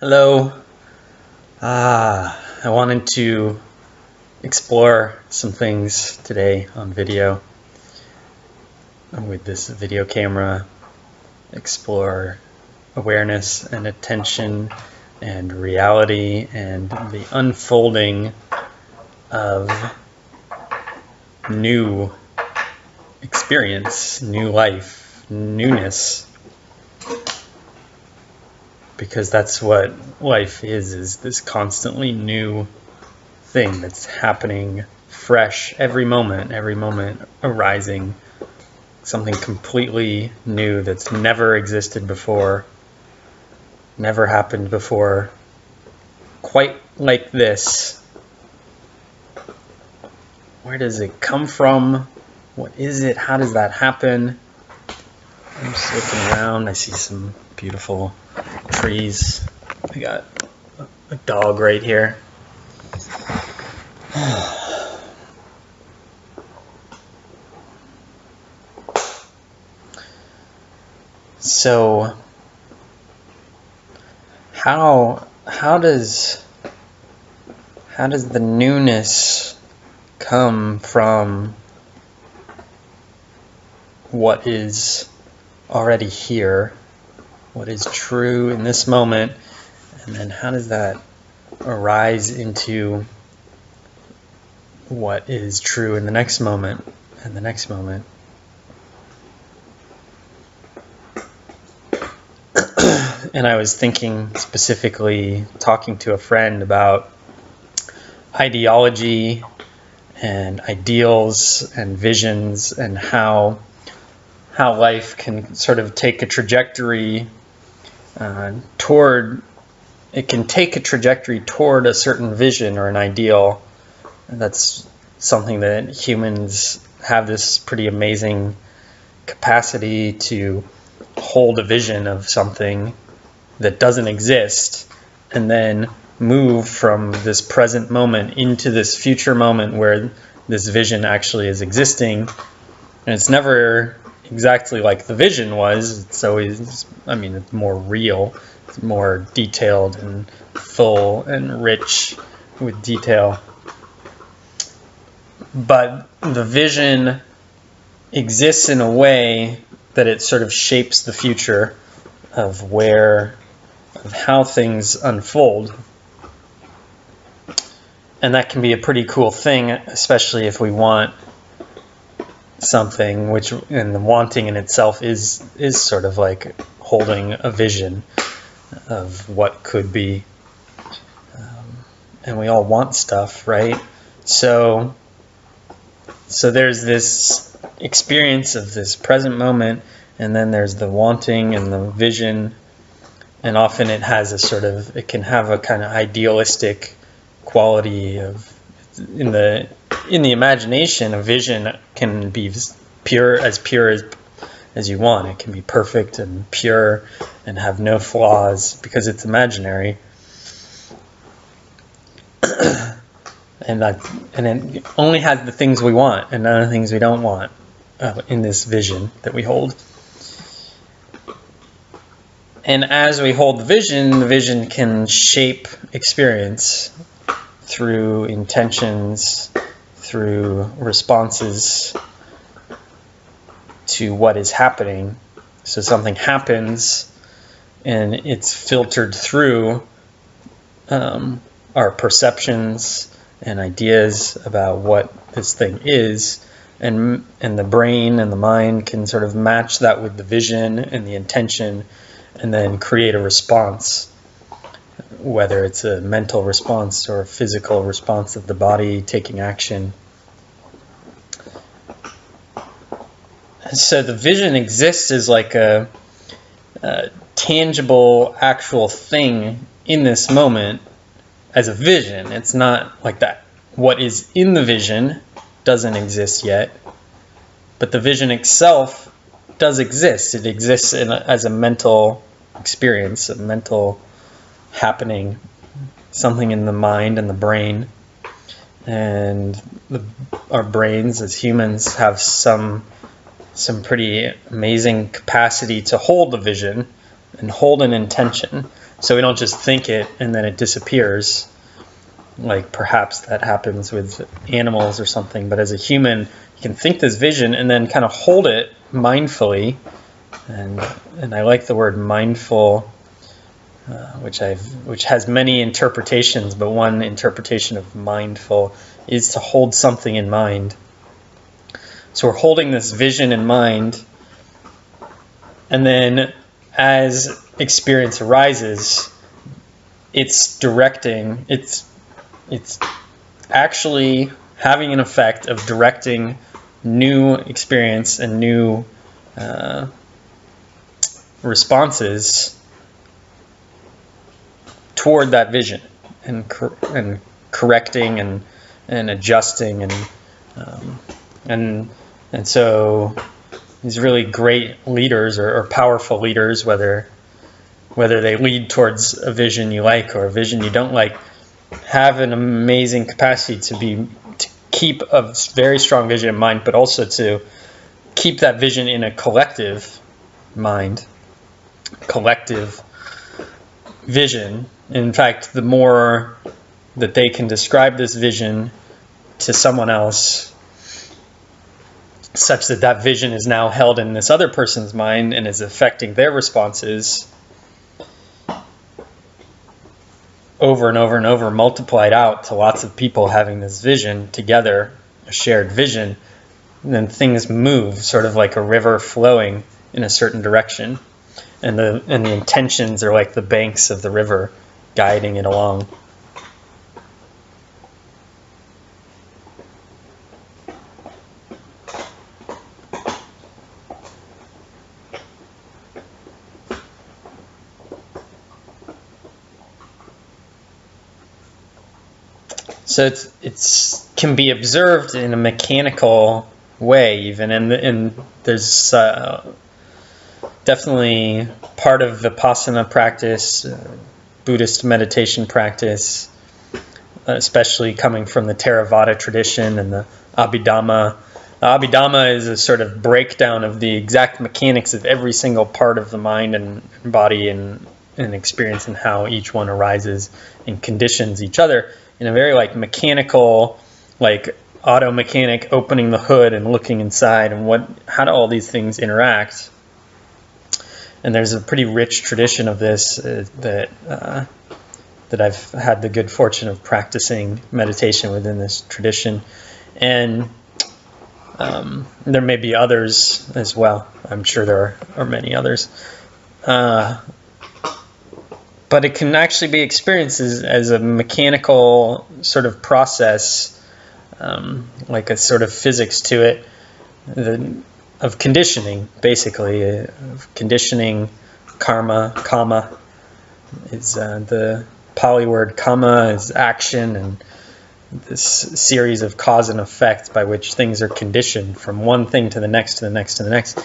Hello. I wanted to explore some things today on video with this video camera, explore awareness and attention and reality and the unfolding of new experience, new life, newness. Because that's what life is this constantly new thing that's happening fresh every moment arising, something completely new that's never existed before, never happened before, quite like this. Where does it come from? What is it? How does that happen? I'm just looking around. I see some beautiful trees. I got a dog right here. So how does the newness come from what is already here, what is true in this moment, and then how does that arise into what is true in the next moment and the next moment? And I was thinking, specifically talking to a friend about ideology and ideals and visions, and how life can sort of take a trajectory toward a certain vision or an ideal. And that's something that humans have this pretty amazing capacity to hold a vision of something that doesn't exist and then move from this present moment into this future moment where this vision actually is existing. And it's never exactly like the vision was. It's always, it's more real, it's more detailed and full and rich with detail. But the vision exists in a way that it sort of shapes the future of how things unfold. And that can be a pretty cool thing, especially if we want something, and the wanting in itself is sort of like holding a vision of what could be. And we all want stuff, right? So there's this experience of this present moment, and then there's the wanting and the vision, and often it can have a kind of idealistic quality of, in the imagination, a vision can be pure as you want. It can be perfect and pure and have no flaws because it's imaginary. And it only has the things we want and none of the things we don't want in this vision that we hold. And as we hold the vision can shape experience through intentions, through responses to what is happening. So something happens and it's filtered through our perceptions and ideas about what this thing is, and the brain and the mind can sort of match that with the vision and the intention and then create a response, whether it's a mental response or a physical response of the body taking action. So the vision exists as like a tangible, actual thing in this moment as a vision. It's not like that. What is in the vision doesn't exist yet, but the vision itself does exist. It exists as a mental experience, a mental happening, something in the mind and the brain. And our brains as humans have some pretty amazing capacity to hold the vision and hold an intention. So we don't just think it and then it disappears, like perhaps that happens with animals or something. But as a human, you can think this vision and then kind of hold it mindfully. And I like the word mindful, which has many interpretations, but one interpretation of mindful is to hold something in mind. So we're holding this vision in mind, and then as experience arises, it's directing, it's actually having an effect of directing new experience and new responses toward that vision, and correcting and adjusting, and so these really great leaders or powerful leaders, whether they lead towards a vision you like or a vision you don't like, have an amazing capacity to keep a very strong vision in mind, but also to keep that vision in a collective mind, collective vision. In fact, the more that they can describe this vision to someone else, such that that vision is now held in this other person's mind and is affecting their responses over and over and over, multiplied out to lots of people having this vision together, a shared vision, and then things move sort of like a river flowing in a certain direction, and the intentions are like the banks of the river guiding it along. So it's can be observed in a mechanical way even, and there's definitely part of Vipassana practice, Buddhist meditation practice, especially coming from the Theravada tradition and the Abhidhamma. Abhidhamma is a sort of breakdown of the exact mechanics of every single part of the mind and body and experience, and how each one arises and conditions each other in a very like mechanical, like auto mechanic opening the hood and looking inside, and how do all these things interact. And there's a pretty rich tradition of this that I've had the good fortune of practicing meditation within this tradition, and there may be others as well. I'm sure there are many others. But it can actually be experienced as a mechanical sort of process, like a sort of physics to it, of conditioning, basically, of conditioning. Kama is the Pali word. Kama is action, and this series of cause and effect by which things are conditioned from one thing to the next, to the next, to the next.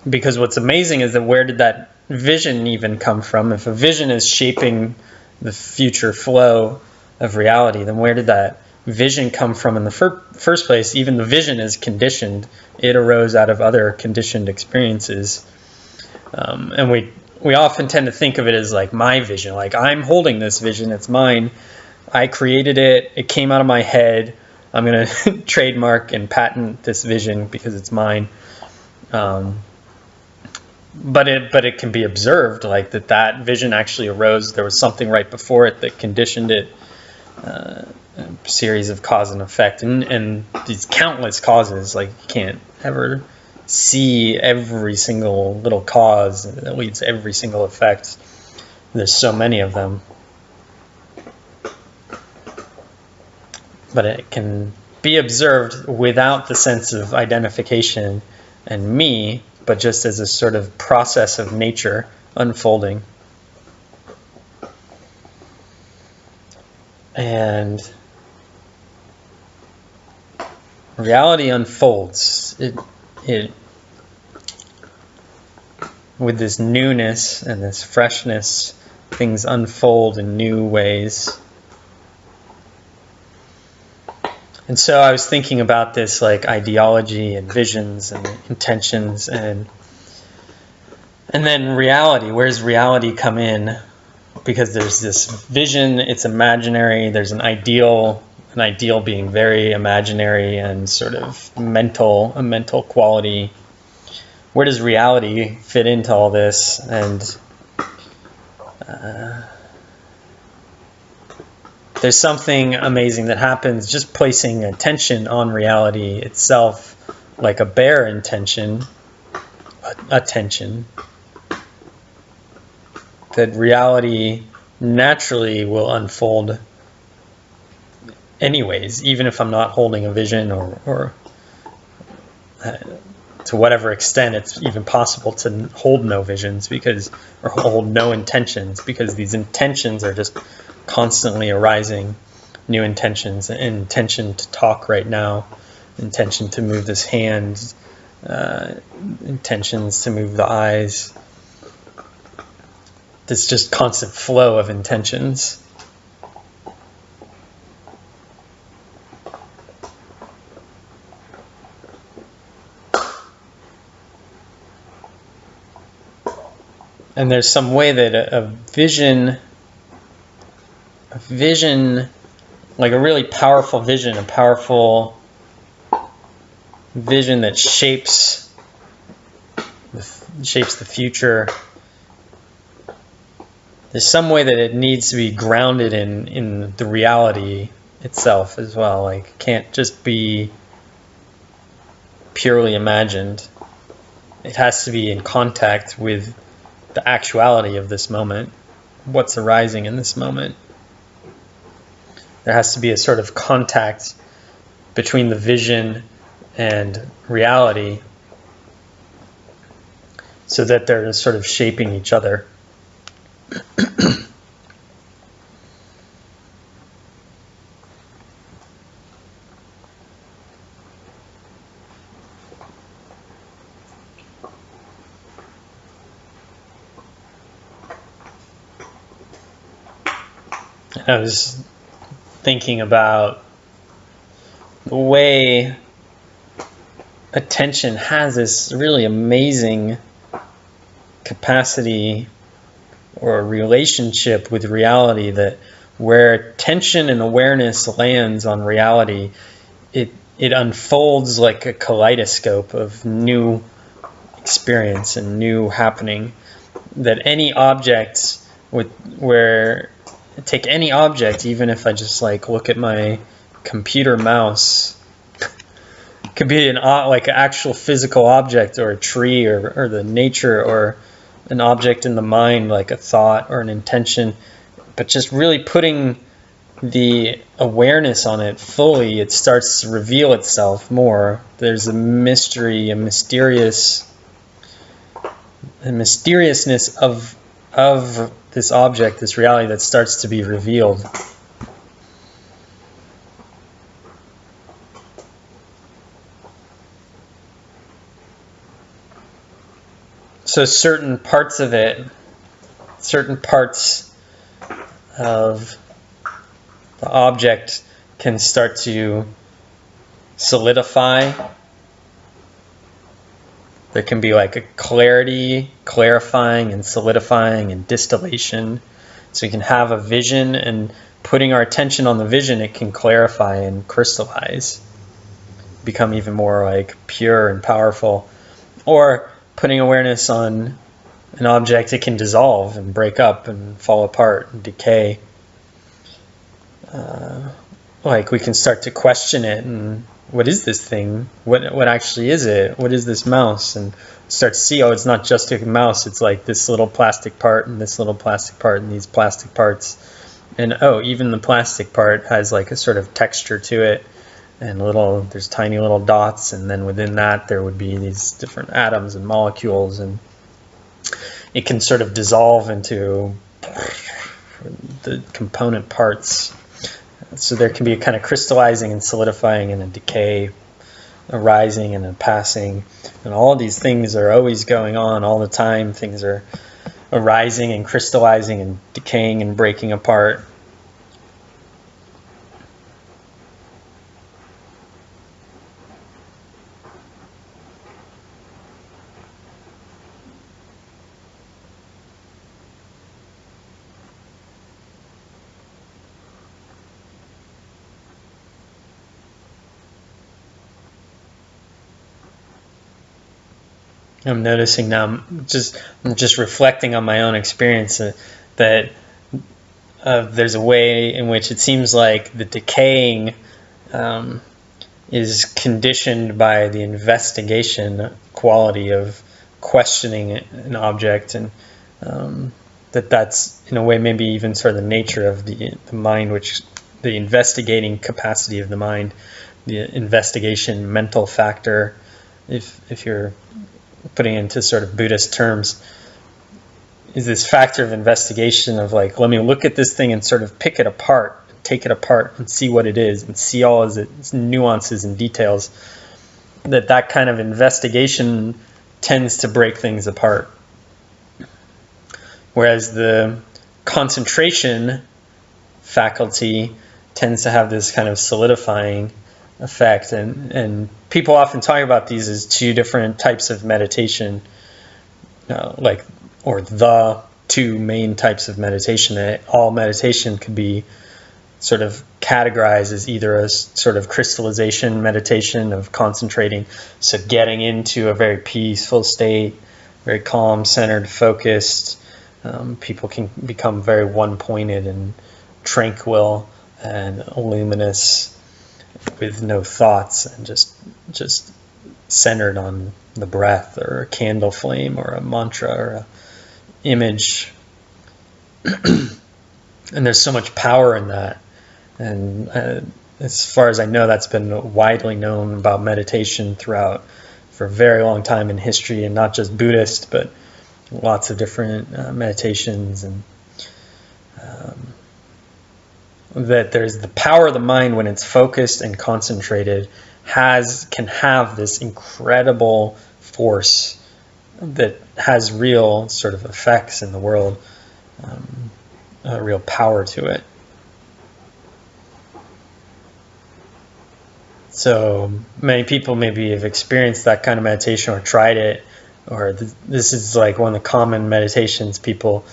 Because what's amazing is that where did that vision even come from? If a vision is shaping the future flow of reality, then where did that vision come from in the first place? Even the vision is conditioned. It arose out of other conditioned experiences. And we often tend to think of it as like my vision, like I'm holding this vision, it's mine. I created it, it came out of my head. I'm going to trademark and patent this vision because it's mine. But it can be observed, like that vision actually arose. There was something right before it that conditioned it, a series of cause and effect, and these countless causes. Like you can't ever see every single little cause that leads to every single effect. There's so many of them, but it can be observed without the sense of identification and me, but just as a sort of process of nature unfolding. And reality unfolds. It with this newness and this freshness, things unfold in new ways. And so I was thinking about this, like ideology and visions and intentions, and then reality. Where's reality come in? because there's this vision, it's imaginary, there's an ideal being very imaginary and sort of a mental quality. Where does reality fit into all this? And there's something amazing that happens just placing attention on reality itself, like a bare attention, that reality naturally will unfold anyways, even if I'm not holding a vision or to whatever extent it's even possible to hold no visions or hold no intentions, because these intentions are just constantly arising, new intentions, intention to talk right now, intention to move this hand, intentions to move the eyes. This just constant flow of intentions. And there's some way that a vision, like a really powerful vision, a powerful vision that shapes the future, there's some way that it needs to be grounded in the reality itself as well. Like, it can't just be purely imagined. It has to be in contact with the actuality of this moment, what's arising in this moment. There has to be a sort of contact between the vision and reality so that they're sort of shaping each other. I was thinking about the way attention has this really amazing capacity or relationship with reality, that where attention and awareness lands on reality, it unfolds like a kaleidoscope of new experience and new happening. That any object take any object, even if I just like look at my computer mouse, it could be like an actual physical object, or a tree, or the nature, or an object in the mind, like a thought or an intention, but just really putting the awareness on it fully, it starts to reveal itself more. There's a mystery, a mysteriousness of this object, this reality, that starts to be revealed. So certain parts of it, certain parts of the object can start to solidify. There can be like a clarifying and solidifying and distillation. So you can have a vision, and putting our attention on the vision, it can clarify and crystallize, become even more like pure and powerful. Or putting awareness on an object, it can dissolve and break up and fall apart and decay. Like, we can start to question it, and what is this thing? What actually is it? What is this mouse? And start to see, oh, it's not just a mouse. It's like this little plastic part and this little plastic part and these plastic parts. And oh, even the plastic part has like a sort of texture to it, and there's tiny little dots, and then within that there would be these different atoms and molecules, and it can sort of dissolve into the component parts. So there can be a kind of crystallizing and solidifying and a decay, a rising and a passing. And all of these things are always going on all the time. Things are arising and crystallizing and decaying and breaking apart. I'm noticing now, I'm just reflecting on my own experience, that there's a way in which it seems like the decaying is conditioned by the investigation quality of questioning an object, and that's in a way maybe even sort of the nature of the mind, which the investigating capacity of the mind, the investigation mental factor, if you're putting it into sort of Buddhist terms, is this factor of investigation of like, let me look at this thing and sort of pick it apart, take it apart and see what it is and see all its nuances and details. That kind of investigation tends to break things apart. Whereas the concentration faculty tends to have this kind of solidifying effect. And people often talk about these as two different types of meditation, or the two main types of meditation. That all meditation could be sort of categorized as either a sort of crystallization meditation of concentrating, so getting into a very peaceful state, very calm, centered, focused. People can become very one-pointed and tranquil and luminous with no thoughts and just centered on the breath or a candle flame or a mantra or a image. And there's so much power in that. And as far as I know, that's been widely known about meditation throughout for a very long time in history, and not just Buddhist, but lots of different meditations. And that there's the power of the mind when it's focused and concentrated can have this incredible force that has real sort of effects in the world, a real power to it. So many people maybe have experienced that kind of meditation or tried it, or this is like one of the common meditations people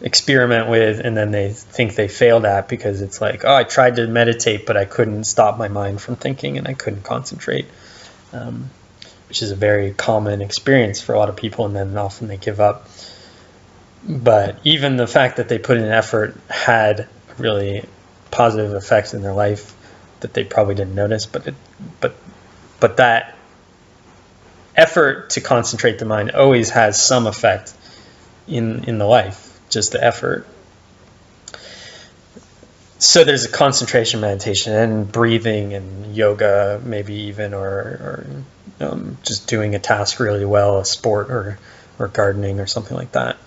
experiment with, and then they think they failed at because it's like, oh, I tried to meditate, but I couldn't stop my mind from thinking and I couldn't concentrate, which is a very common experience for a lot of people, and then often they give up. But even the fact that they put in effort had a really positive effect in their life that they probably didn't notice, but that effort to concentrate the mind always has some effect in the life, just the effort. So there's a concentration meditation and breathing and yoga, maybe even, or just doing a task really well, a sport or gardening or something like that.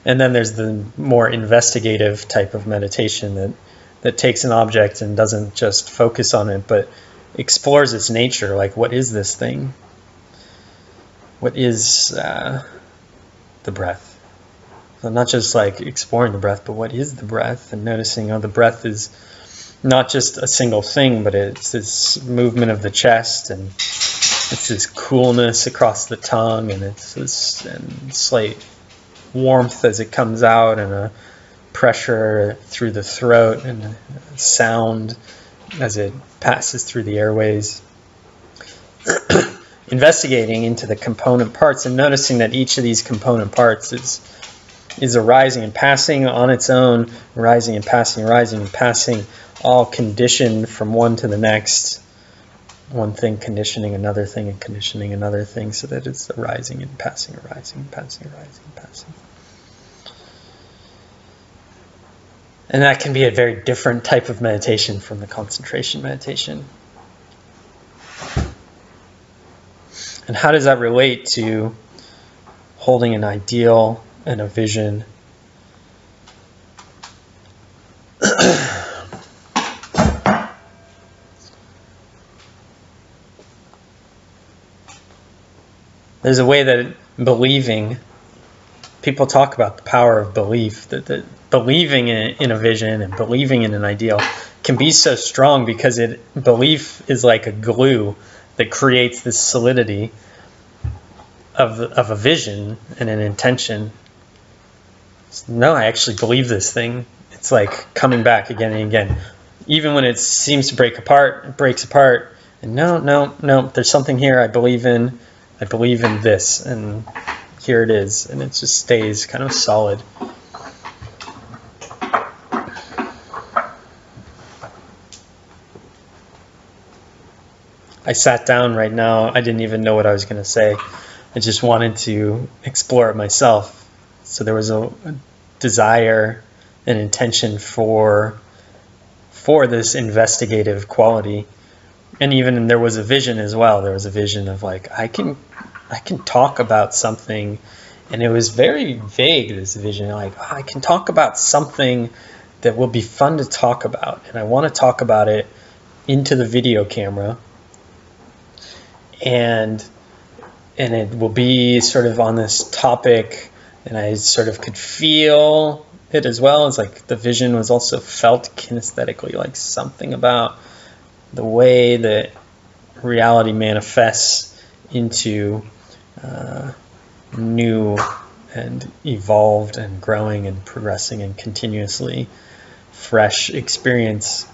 And then there's the more investigative type of meditation that takes an object and doesn't just focus on it, but explores its nature. Like, what is this thing? What is the breath? So not just like exploring the breath, but what is the breath? And noticing, the breath is not just a single thing, but it's this movement of the chest, and it's this coolness across the tongue, and it's this slight warmth as it comes out, and a pressure through the throat, and a sound as it passes through the airways. Investigating into the component parts and noticing that each of these component parts is arising and passing on its own, rising and passing, all conditioned from one to the next. One thing conditioning another thing and conditioning another thing, so that it's arising and passing, arising and passing, arising and passing. And that can be a very different type of meditation from the concentration meditation. And how does that relate to holding an ideal and a vision? There's a way that believing, people talk about the power of belief, that believing in a vision and believing in an ideal can be so strong because belief is like a glue that creates this solidity of a vision and an intention. No, I actually believe this thing. It's like coming back again and again. Even when it seems to break apart, it breaks apart. And no, there's something here I believe in. I believe in this, and here it is, and it just stays kind of solid. I sat down right now. I didn't even know what I was going to say. I just wanted to explore it myself. So there was a desire and intention for this investigative quality. And even there was a vision as well. There was a vision of like, I can talk about something, and it was very vague, this vision, like, oh, I can talk about something that will be fun to talk about, and I want to talk about it into the video camera, and it will be sort of on this topic, and I sort of could feel it as well. It's like the vision was also felt kinesthetically, like something about the way that reality manifests into new and evolved and growing and progressing and continuously fresh experience.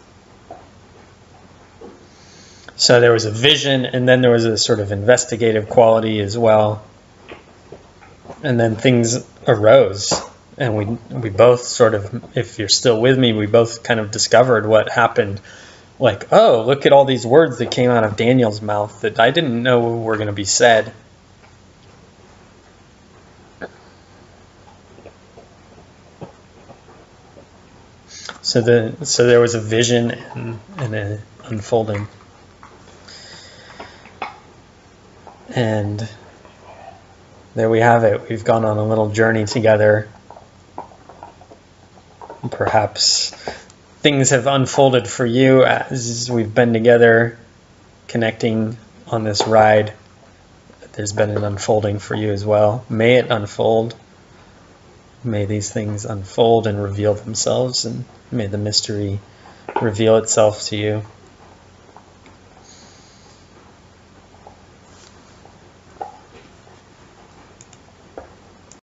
So there was a vision, and then there was a sort of investigative quality as well. And then things arose, and we both sort of, if you're still with me, we both kind of discovered what happened. Like, oh, look at all these words that came out of Daniel's mouth that I didn't know were going to be said. So there was a vision and an unfolding. And there we have it. We've gone on a little journey together. Perhaps things have unfolded for you as we've been together, connecting on this ride. There's been an unfolding for you as well. May it unfold. May these things unfold and reveal themselves, and may the mystery reveal itself to you.